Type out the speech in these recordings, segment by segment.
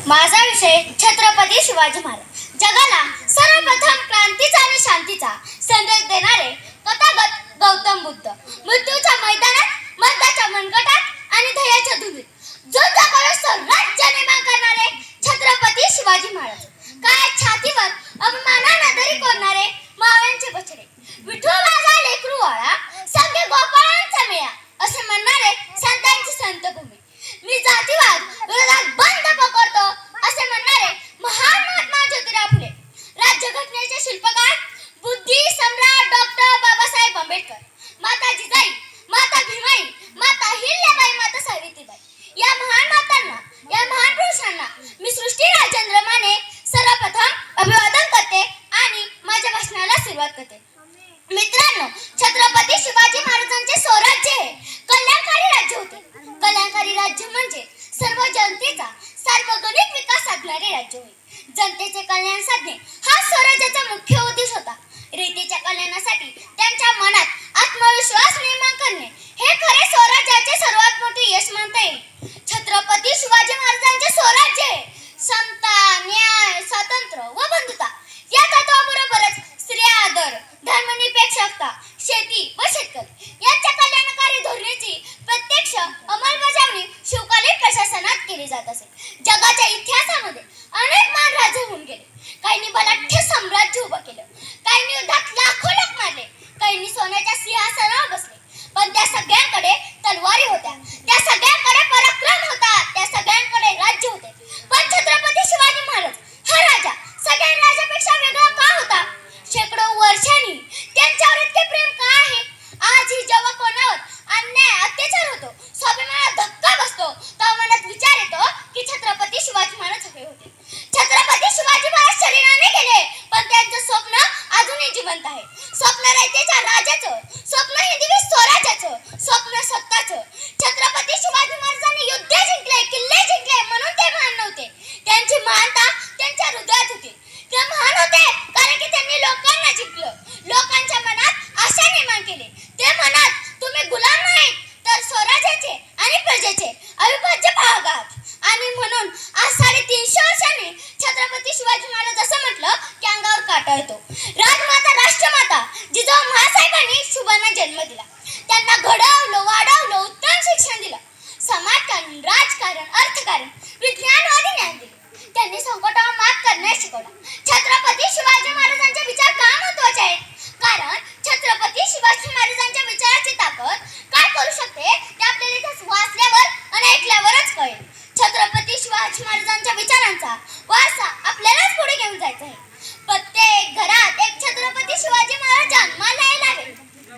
माझा विषय छत्रपती शिवाजी महाराज. जगाला सर्वप्रथम क्रांतीचा आणि शांतीचा संदेश देणारे तथागत गौतम बुद्ध. मृत्यूच्या मैदानात, मरणाच्या मनगटात आणि धैर्याच्या धुनीत जोधाकडे स्वराज्य निर्माण करणारे छत्रपती शिवाजी महाराज. काय छातीवर अभिमानाने दरी कोरणारे मावळ्यांचे बछडे. विठू माझा लेकरू वाळा, संगे गोपाळांचा मेळा असे म्हणणारे संतांची संतभूमी. मी जातीवाद विरोधात बंद पकडतो असे म्हणणारे महान महात्मा ज्योतिराव फुले. राज्यघटनेचे शिल्पकार बुद्धी सम्राट डॉक्टर बाबासाहेब आंबेडकर. माता जिजाई, माता भीमाई, माता हिल्याबाई, माता सावित्रीबाई या महान मातांना, या महान पुरुषांना मी सृष्टी राजेंद्र माने सर्वप्रथम अभिवादन करते आणि माझ्या भाषणाला सुरुवात करते. मित्रांनो, छत्रपती शिवाजी महाराजांचे स्वराज्य हे कल्याणकारी राज्य होते. कल्याणकारी राज्य म्हणजे सर्व जनतेचा सार्वजनिक विकास साधणारे राज्य होय. जनतेचे कल्याण साधणे हा स्वराज्याचा मुख्य उद्देश होता. रीतीच्या कल्याणासाठी त्यांच्या मनात आत्मविश्वास निर्माण करणे हे खरे स्वराज्याचे सर्वात मोठे यश मानता येईल. छत्रपती शिवाजी महाराजांचे स्वराज्य हे समता, न्याय, स्वातंत्र्य व बंधुता या तत्वाबरोबरच स्त्री आदर, धर्मनिरपेक्षता, शेती व शेतकरी यांच्या कल्याणकारी धोरणाची प्रत्यक्ष अंमलबजावणी शिवकालीन प्रशासनात केली जात असे. जगाच्या इतिहासामध्ये अनेक महान राजे होऊन गेले. काहींनी बलाढ्य साम्राज्य उभं केलं, काहींनी युद्धात लाखो लोक मारले, काहींनी सोन्याच्या सिंहासनावर बसले. पण त्या सगळ्यांकडे तलवारी होत्या, त्या सगळ्यांकडे पराक्रम होता, त्या सगळ्यांकडे राज्य होते. पण छत्रपती शिवाजी महाराज हा राजा सगळ्या राजापेक्षा वेगळा का होता? शेकडो वर्षांनी त्यांच्यावर इतके प्रेम का आहे? आजही जेव्हा कोणावर अन्याय, अत्याचार होतो, स्वाभिमानाला धक्का बसतो, तेव्हा मनात विचार येतो की छत्रपती शिवाजी महाराज हवे होते. छत्रपती शिवाजी महाराज शरीराने गेले, पण त्यांचं स्वप्न अजूनही जिवंत आहे. स्वप्न रयतेच्या राजाचं, स्वप्न हिंदवी स्वराज्याचं, स्वप्न सत्ताचं. छत्रपती शिवाजी महाराजांनी युद्ध जिंकले, किल्ले जिंकले म्हणून ते महान नव्हते. त्यांची महानता त्यांच्या हृदयात होती. ते महान होते कारण की त्यांनी लोकांना जिंकलं, लोकांच्या मनात आशा निर्माण केली. ते म्हणत तुम्ही गुलाम नाही तर स्वराज्याचे आणि प्रजेचे अविभाज्य भाग आहात. आणि म्हणून आज 350 वर्षांनी छत्रपती शिवाजी महाराज असं म्हटलं की अंगावर काटा येतो. राजमाता, राष्ट्रमाता जिजाऊ महासाहेबांनी शुभांना जन्म दिला. त्यांना घडवलं, वाढवलं, उत्तम शिक्षण दिलं. समाजकारण, राजकारण, अर्थकारण, विज्ञानवादी ज्ञान दिले. त्यांनी संकटावर मात करण्यास शिकवलं. छत्रपती शिवाजी महाराजांचे विचार का महत्त्वाचे आहेत? कारण छत्रपती शिवाजी महाराजांच्या विचाराची ताकद काय करू शकते ते आपल्याला इतिहास वाचल्यावर आणि ऐकल्यावरच कळेल. छत्रपती शिवाजी महाराजांच्या विचारांचा वारसा आपल्यालाच पुढे घेऊन जायचा आहे. प्रत्येक घरात एक छत्रपती शिवाजी महाराज जन्माला यायला हवे.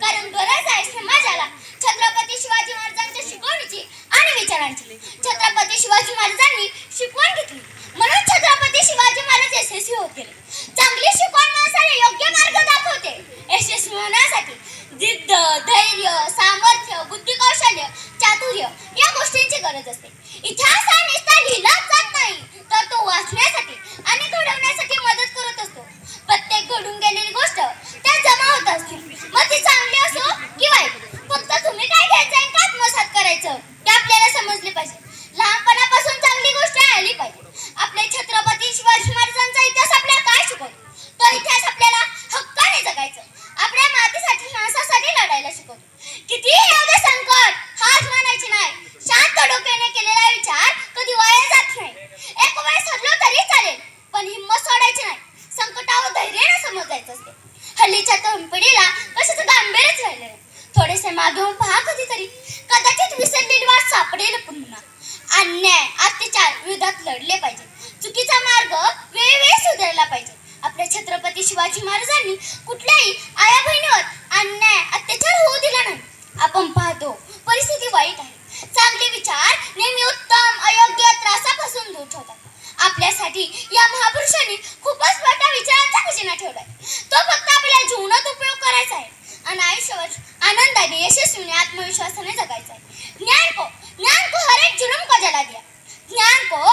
कारण गरज आहे समाजाला छत्रपती शिवाजी महाराजांच्या शिकवणीची आणि विचारांची. छत्रपती शिवाजी महाराजांनी शिकवण घेतली म्हणून छत्रपती शिवाजी महाराज यशस्वी होत गेले. चांगली शिकवण माणसाला योग्य मार्ग दाखवते. यशस्वी होण्यासाठी जिद्द, धैर्य, सामर्थ्य, बुद्धी, कौशल्य, चातुर्य या गोष्टींची गरज असते. इतिहास हा नुसता लिहिलाच जात नाही, तर तो वाचण्यासाठी आणि घडवण्यासाठी मदत करत असतो. प्रत्येक घडून गेलेली गोष्ट त्या जमा होत असते, मग ती चांगली असो की वाईट. फक्त तुम्ही काय घ्यायचं आणि का आत्मसात करायचं ते आपल्याला समजले पाहिजे. लहानपणापासून चांगली गोष्ट आली पाहिजे. आपले छत्रपती शिवाजी महाराजांचा इतिहास आपल्याला काय शिकवतो? तो इतिहास आपल्याला हक्काने जगायचं, आपल्या मातीसाठी, माणसासाठी लढायला शिकवतो. कितीही येऊ दे संकट, हार मानायची नाही. शांत डोक्याने केलेला विचार कधी वाया जात नाही. एक वेळ हरलो तरी चालेल, पण हिंमत सोडायची नाही. संकटावर धैर्याने समोर जायचं असते. हल्लीच्या तरुण पिढीला कशाचं गांभीर्यच राहिलं नाही. थोडेसे मागे होऊन पहा कधीतरी, कदाचित विसरलेली वाट सापडेल पुन्हा. अन्याय, अत्याचार विरोधात लढले पाहिजे. चुकीचा मार्ग वेळोवेळी सुधारला पाहिजे. आपल्या छत्रपती शिवाजी महाराजांनी कुठल्याही आया बहिणीवर अन्याय, अत्याचार होऊ दिला नाही. आपण पाहतो परिस्थिती वाईट आहे. चांगले विचार नेहमी उत्तम, अयोग्य, त्रासापासून दूर ठेवतात. आपल्यासाठी या महापुरुषांनी खूपच मोठा विचारांचा खजिना ठेवलाय. तो फक्त आपल्या जीवनात उपयोग करायचा आहे आणि आयुष्यावर आनंदाने, यशस्वीने, आत्मविश्वासाने जगायचा आहे. ज्ञान को हर एक जुर्म को जला दिया. ज्ञान को